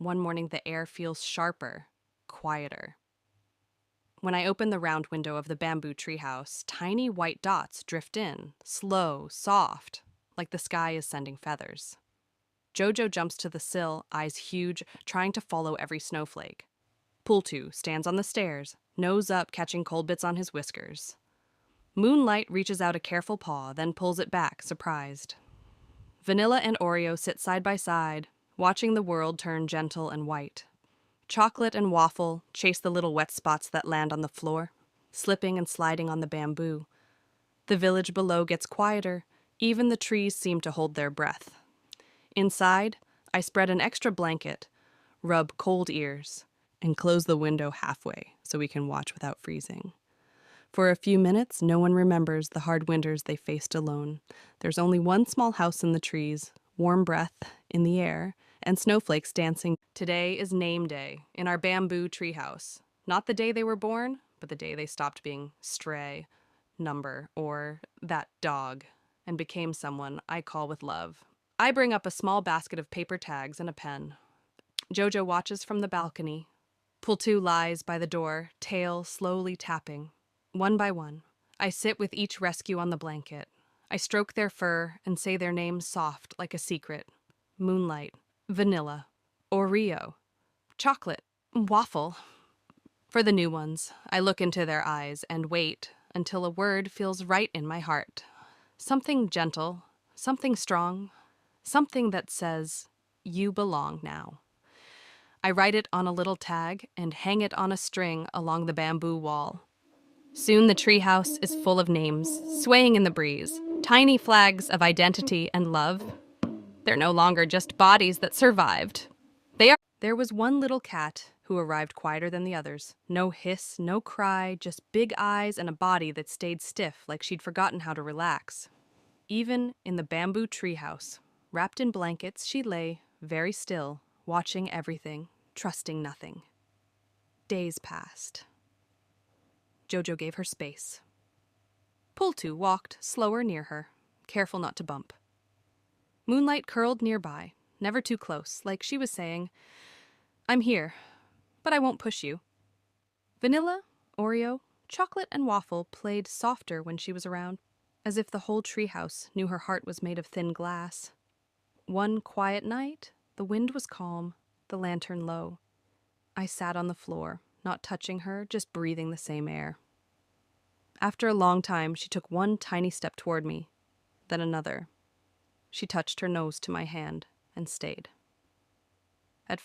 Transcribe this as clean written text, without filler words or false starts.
one morning the air feels sharper, quieter. When I open the round window of the bamboo treehouse, tiny white dots drift in, slow, soft, like the sky is sending feathers. Jojo jumps to the sill, eyes huge, trying to follow every snowflake. Pultu stands on the stairs, nose up, catching cold bits on his whiskers. Moonlight reaches out a careful paw, then pulls it back, surprised. Vanilla and Oreo sit side by side, watching the world turn gentle and white. Chocolate and Waffle chase the little wet spots that land on the floor, slipping and sliding on the bamboo. The village below gets quieter, even the trees seem to hold their breath. Inside, I spread an extra blanket, rub cold ears, and close the window halfway so we can watch without freezing. For a few minutes, no one remembers the hard winters they faced alone. There's only one small house in the trees, warm breath in the air, and snowflakes dancing. Today is name day in our bamboo treehouse. Not the day they were born, but the day they stopped being stray, number, or that dog, and became someone I call with love. I bring up a small basket of paper tags and a pen. Jojo watches from the balcony. Pultu lies by the door, tail slowly tapping. One by one, I sit with each rescue on the blanket. I stroke their fur and say their names soft like a secret. Moonlight, Vanilla, Oreo, Chocolate, Waffle. For the new ones, I look into their eyes and wait until a word feels right in my heart. Something gentle, something strong, something that says, "You belong now." I write it on a little tag and hang it on a string along the bamboo wall. Soon the treehouse is full of names, swaying in the breeze, tiny flags of identity and love. They're no longer just bodies that survived. There was one little cat who arrived quieter than the others. No hiss, no cry, just big eyes and a body that stayed stiff like she'd forgotten how to relax. Even in the bamboo treehouse, wrapped in blankets, she lay, very still, watching everything, trusting nothing. Days passed. Jojo gave her space. Pultu walked slower near her, careful not to bump. Moonlight curled nearby, never too close, like she was saying, "I'm here, but I won't push you." Vanilla, Oreo, Chocolate and Waffle played softer when she was around, as if the whole treehouse knew her heart was made of thin glass. One quiet night, the wind was calm, the lantern low. I sat on the floor, not touching her, just breathing the same air. After a long time, she took one tiny step toward me, then another. She touched her nose to my hand and stayed. At